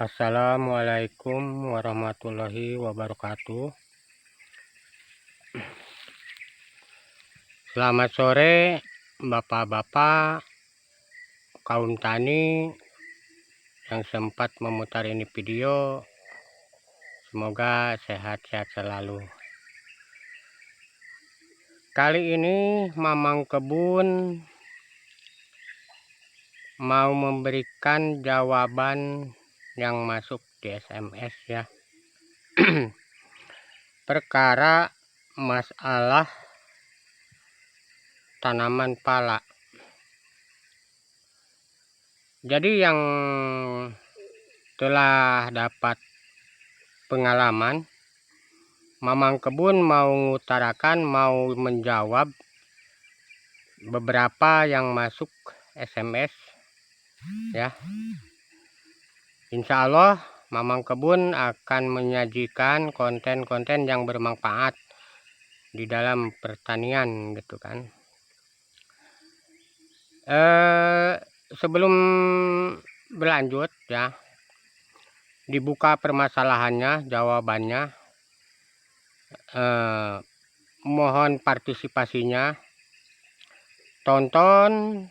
Assalamualaikum warahmatullahi wabarakatuh. Selamat sore bapak-bapak, kaum tani yang sempat memutar ini video. Semoga sehat-sehat selalu. Kali ini Mamang Kebun mau memberikan jawaban yang masuk di SMS ya. Perkara masalah tanaman pala. Jadi yang telah dapat pengalaman, Mamang Kebun mau mengutarakan, mau menjawab beberapa yang masuk SMS ya. Insya Allah Mamang Kebun akan menyajikan konten-konten yang bermanfaat di dalam pertanian gitu kan. Sebelum berlanjut ya, dibuka permasalahannya, jawabannya, mohon partisipasinya, tonton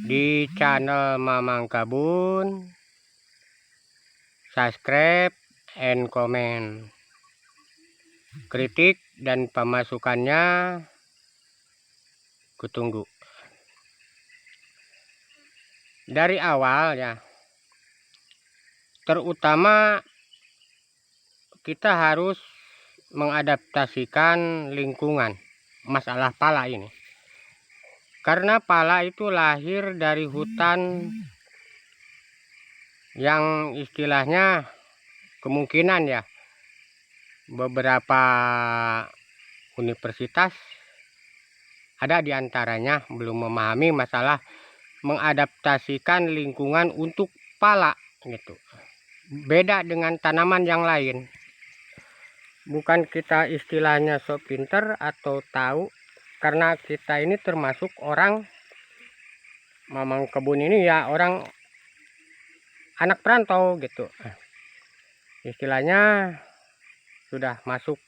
di channel Mamang Kebun, subscribe and comment. Kritik dan pemasukannya kutunggu. Dari awal ya, terutama kita harus mengadaptasikan lingkungan masalah pala ini. Karena pala itu lahir dari hutan yang istilahnya kemungkinan ya, beberapa universitas ada di antaranya belum memahami masalah mengadaptasikan lingkungan untuk pala gitu. Beda dengan tanaman yang lain. Bukan kita istilahnya so pinter atau tahu, karena kita ini termasuk orang Mamang Kebun ini ya, orang anak perantau gitu. Istilahnya sudah masuk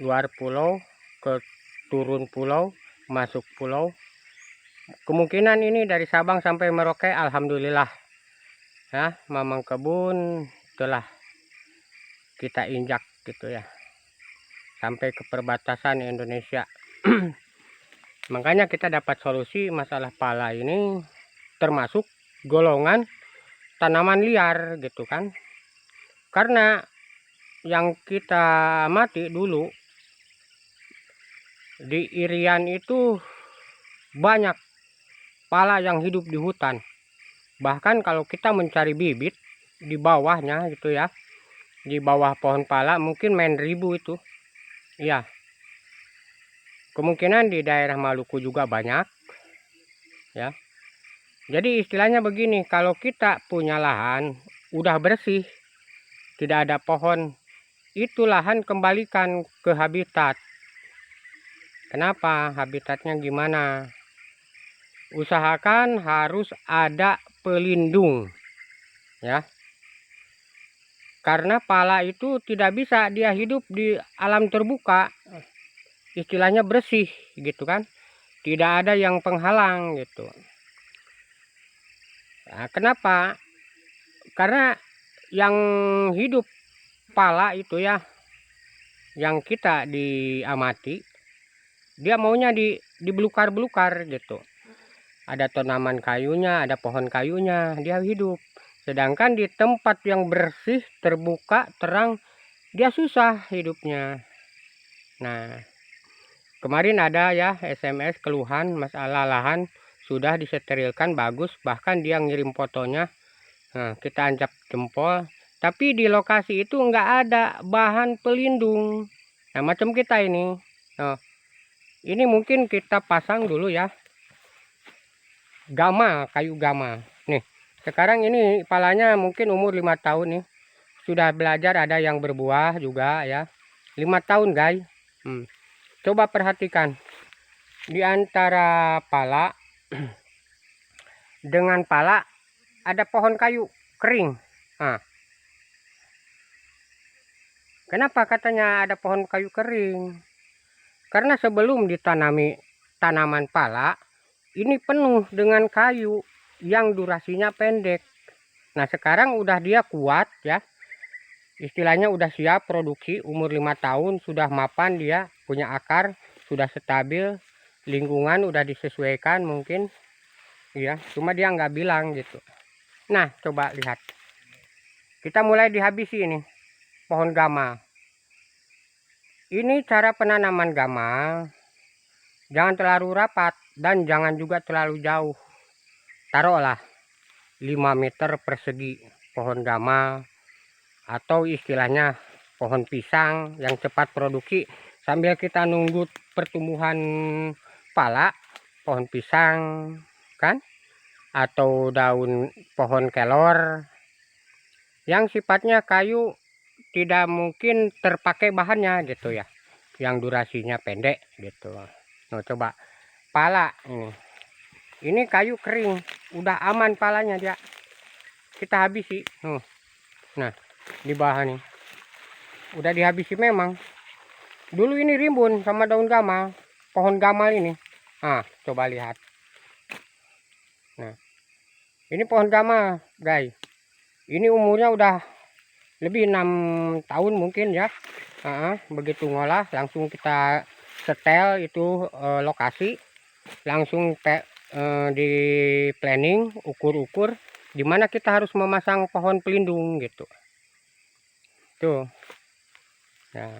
luar pulau, ke turun pulau, masuk pulau. Kemungkinan ini dari Sabang sampai Merauke, alhamdulillah ya, Mamang Kebun telah kita injak gitu ya, sampai ke perbatasan Indonesia. Makanya kita dapat solusi masalah pala ini, termasuk golongan tanaman liar gitu kan. Karena yang kita amati dulu di Irian itu banyak pala yang hidup di hutan. Bahkan kalau kita mencari bibit di bawahnya gitu ya, di bawah pohon pala mungkin main ribu itu. Iya. Kemungkinan di daerah Maluku juga banyak ya. Jadi istilahnya begini, kalau kita punya lahan udah bersih, tidak ada pohon, itu lahan kembalikan ke habitat. Kenapa? Habitatnya gimana? Usahakan harus ada pelindung ya. Karena pala itu tidak bisa dia hidup di alam terbuka. Istilahnya bersih gitu kan. Tidak ada yang penghalang gitu. Nah, kenapa? Karena yang hidup pala itu ya, yang kita diamati, dia maunya di belukar-belukar gitu. Ada tanaman kayunya, ada pohon kayunya, dia hidup. Sedangkan di tempat yang bersih, terbuka, terang, dia susah hidupnya. Nah, kemarin ada ya SMS keluhan masalah lahan sudah disterilkan bagus, bahkan dia ngirim fotonya. Nah, kita ancap jempol, tapi di lokasi itu nggak ada bahan pelindung. Nah, macam kita ini. Nah, ini mungkin kita pasang dulu ya, gama, kayu gama. Nih, sekarang ini palanya mungkin umur 5 tahun nih. Sudah belajar, ada yang berbuah juga ya. 5 tahun guys. Coba perhatikan. Di antara pala dengan pala ada pohon kayu. kering. Nah, kenapa katanya ada pohon kayu kering? Karena sebelum ditanami tanaman pala, ini penuh dengan kayu yang durasinya pendek. Nah, sekarang udah dia kuat ya. Istilahnya udah siap produksi, umur 5 tahun, sudah mapan, dia punya akar, sudah stabil, lingkungan udah disesuaikan mungkin. Ya, cuma dia nggak bilang gitu. Nah, coba lihat. Kita mulai dihabisi ini pohon gamal. Ini cara penanaman gamal. Jangan terlalu rapat dan jangan juga terlalu jauh. Taruhlah 5 meter persegi pohon gamal, atau istilahnya pohon pisang yang cepat produksi sambil kita nunggu pertumbuhan pala pohon pisang kan, atau daun pohon kelor yang sifatnya kayu tidak mungkin terpakai bahannya gitu ya, yang durasinya pendek gitu. Nah, coba pala ini kayu kering, udah aman palanya, dia kita habisi. Nah, di bawah nih udah dihabisi. Memang dulu ini rimbun sama daun gamal, pohon gamal ini. Nah, coba lihat. Nah, ini pohon gamal guys, ini umurnya udah lebih 6 tahun mungkin ya. Begitu ngolah langsung kita setel itu lokasi, langsung di planning, ukur-ukur dimana kita harus memasang pohon pelindung gitu tuh. Nah,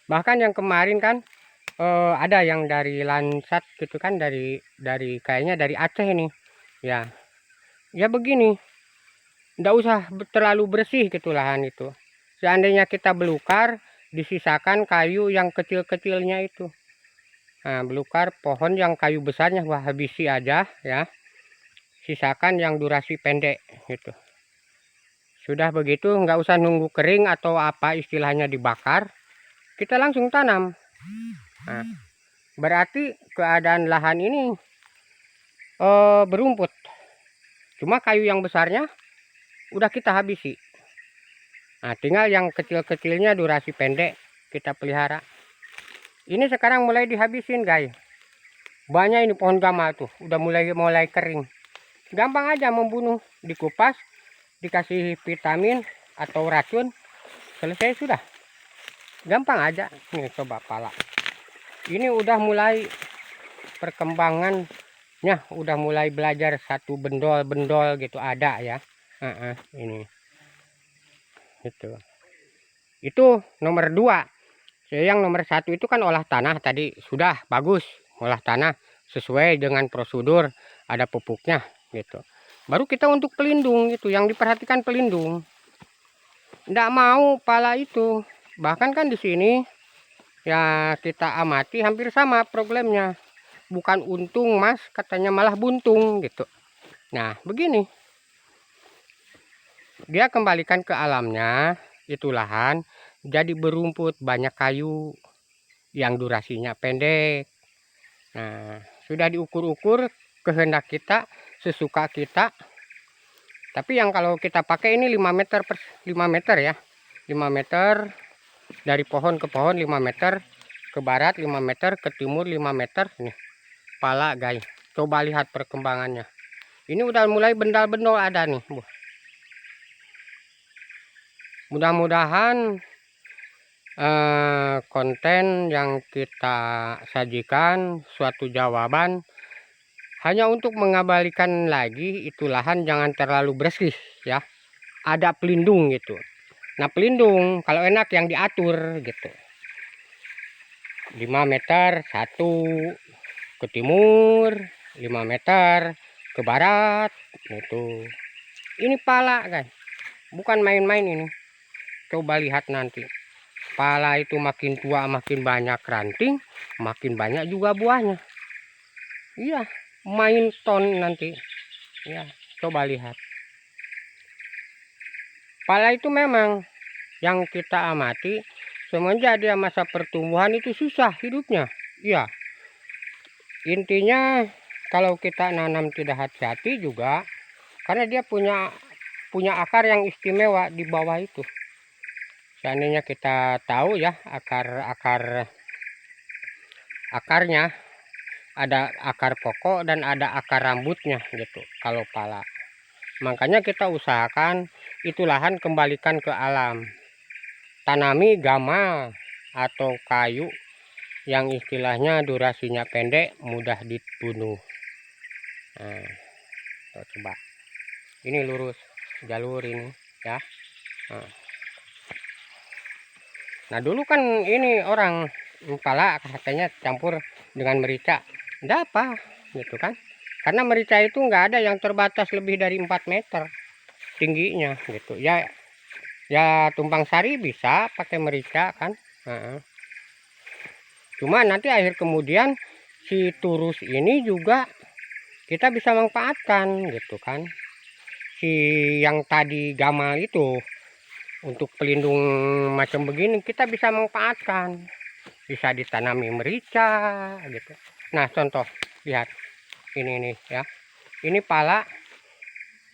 bahkan yang kemarin kan ada yang dari Lansat gitu kan, dari kayaknya dari Aceh ini ya. Ya begini, nggak usah terlalu bersih gitu lahan itu. Seandainya kita belukar, disisakan kayu yang kecil-kecilnya itu. Nah, belukar pohon yang kayu besarnya wah habisi aja ya. Sisakan yang durasi pendek gitu. Sudah begitu nggak usah nunggu kering atau apa istilahnya dibakar, kita langsung tanam. Nah, berarti keadaan lahan ini berumput. Cuma kayu yang besarnya udah kita habisi. Nah, tinggal yang kecil-kecilnya durasi pendek kita pelihara. Ini sekarang mulai dihabisin guys. Banyak ini pohon gamal tuh, udah mulai kering. Gampang aja membunuh, dikupas, dikasih vitamin atau racun, selesai sudah. Gampang aja. Nih coba pala. Ini udah mulai perkembangannya, udah mulai belajar satu bendol-bendol gitu ada ya. Ini itu nomor 2. Yang nomor 1 itu kan olah tanah tadi sudah bagus, olah tanah sesuai dengan prosedur, ada pupuknya gitu. Baru kita untuk pelindung itu yang diperhatikan, pelindung. Nggak mau pala itu. Bahkan kan di sini ya kita amati hampir sama problemnya. Bukan untung mas, katanya malah buntung gitu. Nah begini, dia kembalikan ke alamnya, itu lahan jadi berumput, banyak kayu yang durasinya pendek. Nah, sudah diukur-ukur kehendak kita, sesuka kita. Tapi yang kalau kita pakai ini 5 meter per 5 meter ya. 5 meter dari pohon ke pohon, 5 meter ke barat, 5 meter ke timur, 5 meter nih. Pala guys. Coba lihat perkembangannya. Ini udah mulai bendal-bendol ada nih. Mudah-mudahan konten yang kita sajikan suatu jawaban hanya untuk mengabadikan lagi itu lahan jangan terlalu bersih ya, ada pelindung gitu. Nah pelindung kalau enak yang diatur gitu, 5 meter satu ke timur, 5 meter ke barat gitu. Ini pala guys, bukan main-main ini. Coba lihat nanti pala itu makin tua makin banyak ranting, makin banyak juga buahnya. Iya, main ton nanti. Ya, coba lihat. Pala itu memang yang kita amati semenjak dia masa pertumbuhan itu susah hidupnya. Iya. Intinya kalau kita nanam tidak hati-hati juga, karena dia punya punya akar yang istimewa di bawah itu. Seandainya kita tahu ya akarnya, ada akar pokok dan ada akar rambutnya gitu kalau pala. Makanya kita usahakan itu lahan kembalikan ke alam. Tanami gama atau kayu yang istilahnya durasinya pendek, mudah dibunuh. Nah, coba ini lurus jalur ini ya. Nah dulu kan ini orang pala katanya campur dengan merica, enggak apa gitu kan, karena merica itu enggak ada yang terbatas lebih dari 4 meter tingginya gitu ya. Ya tumpang sari bisa pakai merica kan. Cuma nanti akhir kemudian si turus ini juga kita bisa manfaatkan gitu kan. Si yang tadi gamal itu untuk pelindung macam begini kita bisa manfaatkan, bisa ditanami merica gitu. Nah contoh lihat ini nih ya, ini pala,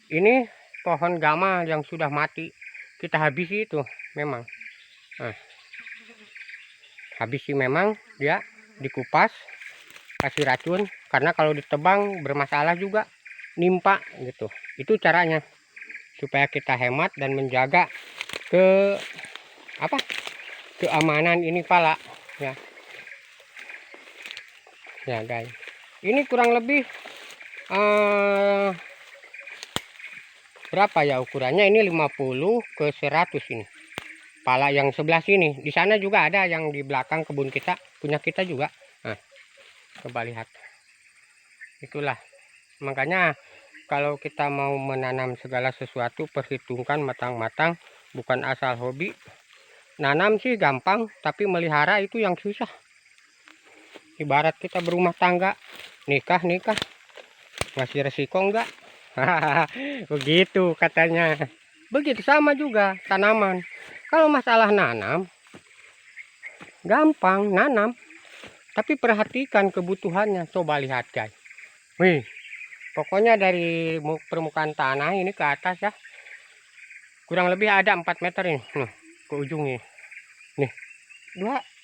ini pohon gamal yang sudah mati kita habisi itu memang. Nah, habisi memang, dia dikupas kasih racun, karena kalau ditebang bermasalah juga, nimpa gitu. Itu caranya supaya kita hemat dan menjaga keamanan ini pala ya. Ya guys, ini kurang lebih berapa ya ukurannya, ini 50 ke 100 ini pala yang sebelah sini. Di sana juga ada yang di belakang kebun kita, punya kita juga. Nah coba lihat, itulah makanya kalau kita mau menanam segala sesuatu perhitungkan matang-matang, bukan asal hobi. Nanam sih gampang, tapi melihara itu yang susah. Ibarat kita berumah tangga, nikah masih resiko enggak? Begitu katanya. Begitu sama juga tanaman. Kalau masalah nanam, gampang nanam, tapi perhatikan kebutuhannya. Coba lihat guys, wih, pokoknya dari permukaan tanah ini ke atas ya, kurang lebih ada 4 meter ini, nih, ke ujung nih, nih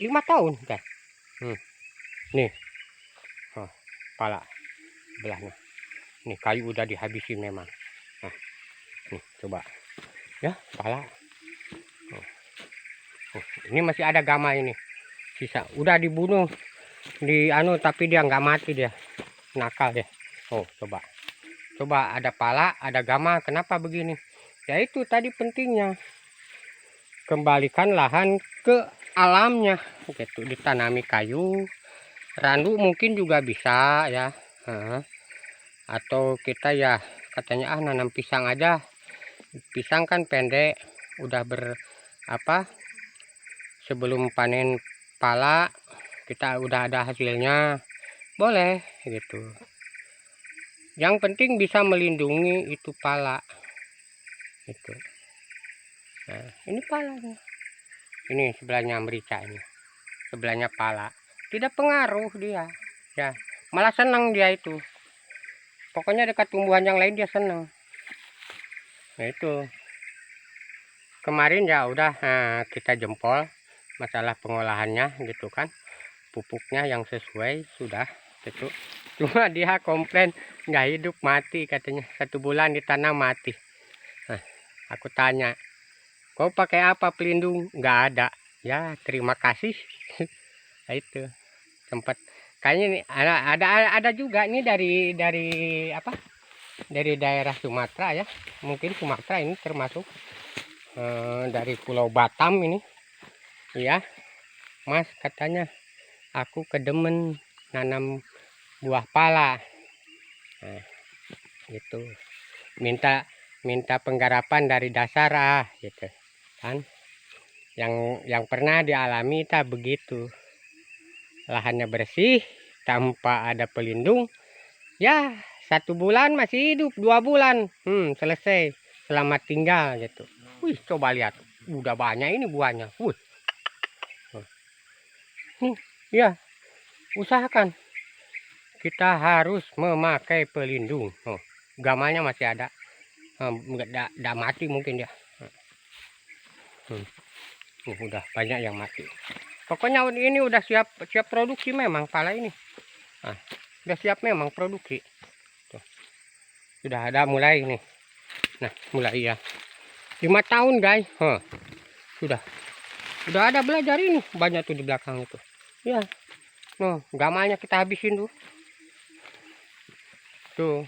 5 tahun guys. Nih, oh, pala belahnya, nih kayu udah dihabisi memang. Nah, nih coba ya pala. Ini masih ada gama ini, sisa udah dibunuh di tapi dia nggak mati, dia nakal deh. Oh coba ada pala, ada gama, kenapa begini? Ya itu tadi pentingnya, kembalikan lahan ke alamnya gitu, ditanami kayu, randu mungkin juga bisa ya. Atau kita ya katanya nanam pisang aja, pisang kan pendek, udah sebelum panen pala kita udah ada hasilnya, boleh gitu. Yang penting bisa melindungi itu pala itu. Nah ini palanya, ini sebelahnya merica, ini sebelahnya pala, tidak pengaruh dia ya, malah senang dia itu. Pokoknya dekat tumbuhan yang lain dia senang. Nah itu kemarin ya udah kita jempol masalah pengolahannya gitu kan, pupuknya yang sesuai sudah gitu. Cuma dia komplain nggak hidup, mati katanya, 1 bulan ditanam mati. Nah aku tanya, kau pakai apa pelindung? Nggak ada. Ya terima kasih. Nah, itu sempat kayaknya nih ada juga nih dari dari daerah Sumatera ya, mungkin Sumatera ini termasuk dari Pulau Batam ini ya. Mas katanya aku kedemen nanam buah pala. Nah gitu, minta penggarapan dari dasar gitu kan, yang pernah dialami tak begitu, lahannya bersih tanpa ada pelindung ya, 1 bulan masih hidup, 2 bulan selesai, selamat tinggal gitu. Wih coba lihat, udah banyak ini buahnya. Wih ya, usahakan kita harus memakai pelindung. Gamalnya masih ada. Nggak mati mungkin ya. Udah banyak yang mati. Pokoknya ini udah siap produksi memang pala ini. Udah siap memang produksi. Tuh. Sudah ada mulai nih. Nah, mulai ya. 5 tahun guys. Sudah ada belajar ini. Banyak tuh di belakang itu. Ya. Gamalnya kita habisin tuh. Tuh.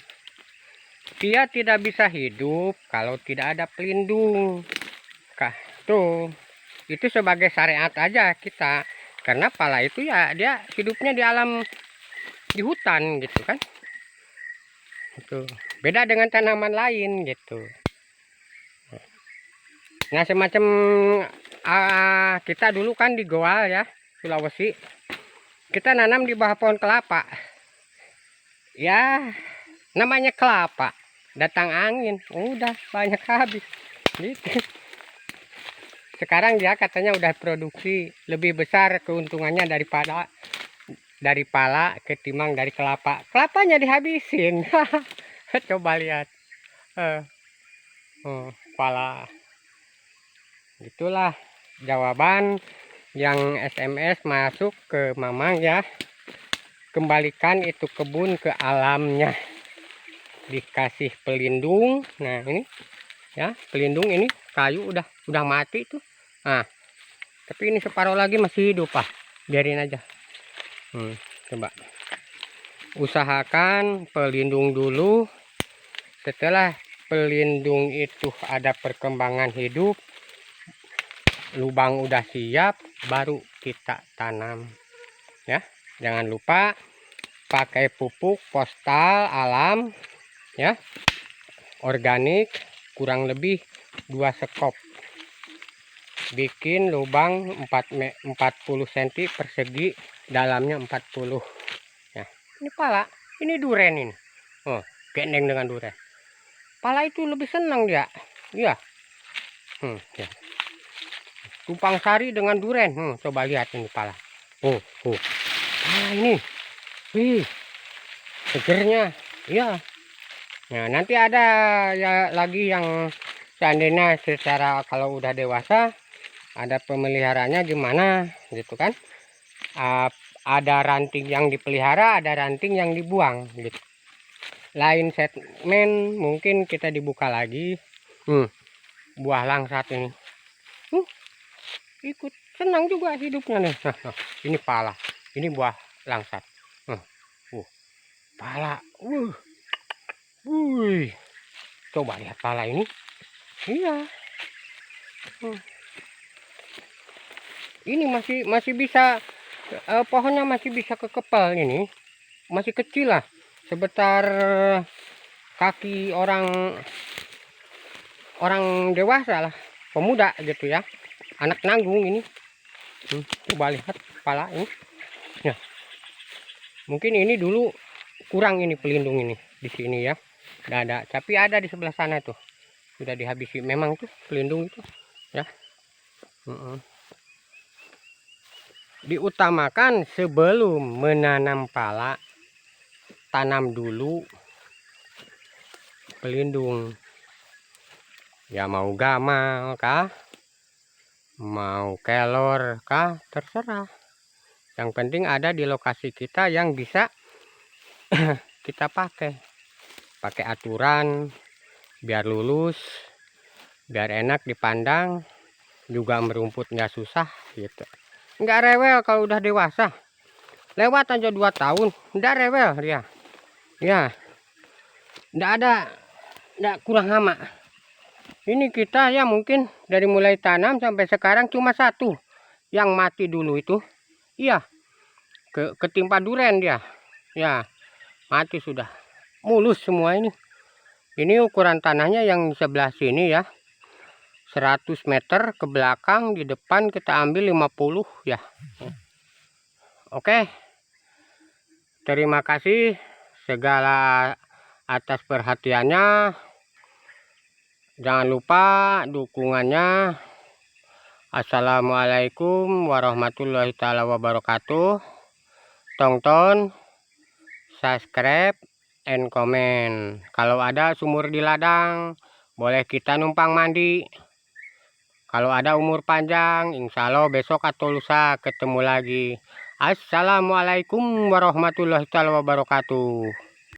Dia tidak bisa hidup kalau tidak ada pelindung. Tuh. Itu sebagai syariat aja kita. Karena pala itu ya dia hidupnya di alam, di hutan gitu kan. Itu beda dengan tanaman lain gitu. Nah, semacam kita dulu kan di Goa ya, Sulawesi. Kita nanam di bawah pohon kelapa. Ya, namanya kelapa. Datang angin, udah banyak habis. Gitu. Sekarang dia katanya udah produksi lebih besar keuntungannya dari pala ketimbang dari kelapa. Kelapanya dihabisin. Coba lihat. Pala. Itulah jawaban yang SMS masuk ke Mamang ya. Kembalikan itu kebun ke alamnya. Dikasih pelindung. Nah, ini ya, pelindung ini kayu udah mati tuh. Nah, tapi ini separuh lagi masih hidup, biarin aja. Coba usahakan pelindung dulu. Setelah pelindung itu ada perkembangan hidup, lubang udah siap, baru kita tanam ya. Jangan lupa pakai pupuk postal alam ya, organik, kurang lebih 2 sekop. Bikin lubang 40 cm persegi, dalamnya 40 ya. Ini pala, ini duren ini. Gendeng dengan duren. Pala itu lebih senang dia. Iya. Ya. Tumpang sari dengan duren. Coba lihat ini pala. Ini. Wih. Segernya. Iya. Nah, nanti ada ya lagi yang seandainya secara kalau udah dewasa ada pemeliharanya gimana gitu kan. Ada ranting yang dipelihara, ada ranting yang dibuang gitu. Lain segmen mungkin kita dibuka lagi. Buah langsat ini. Ikut senang juga hidupnya nih. Nah, ini pala, ini buah langsat. Pala, coba lihat pala ini. Iya. Ini masih bisa, pohonnya masih bisa kekepal ini. Masih kecil lah, sebetar kaki orang dewasa lah, pemuda gitu ya. Anak nanggung ini. Coba lihat kepala ini. Ya. Mungkin ini dulu kurang ini pelindung ini di sini ya. Nggak ada, tapi ada di sebelah sana tuh. Sudah dihabisi memang tuh pelindung itu ya. Diutamakan sebelum menanam pala, tanam dulu pelindung. Ya mau gamal kah? Mau kelor kah, terserah. Yang penting ada di lokasi kita yang bisa kita pakai aturan biar lulus, biar enak dipandang, juga merumput nggak susah gitu. Nggak rewel kalau udah dewasa. Lewat aja 2 tahun nggak rewel dia ya. Nggak kurang hama. Ini kita ya mungkin dari mulai tanam sampai sekarang cuma 1 yang mati dulu itu. Iya, ketimpa duren dia. Ya, mati sudah. Mulus semua ini. Ini ukuran tanahnya yang sebelah sini ya. 100 meter ke belakang, di depan kita ambil 50 ya. Oke. Terima kasih segala atas perhatiannya. Jangan lupa dukungannya. Assalamualaikum warahmatullahi wabarakatuh. Tonton, subscribe, and comment. Kalau ada sumur di ladang, boleh kita numpang mandi. Kalau ada umur panjang, insya Allah besok atau lusa ketemu lagi. Assalamualaikum warahmatullahi wabarakatuh.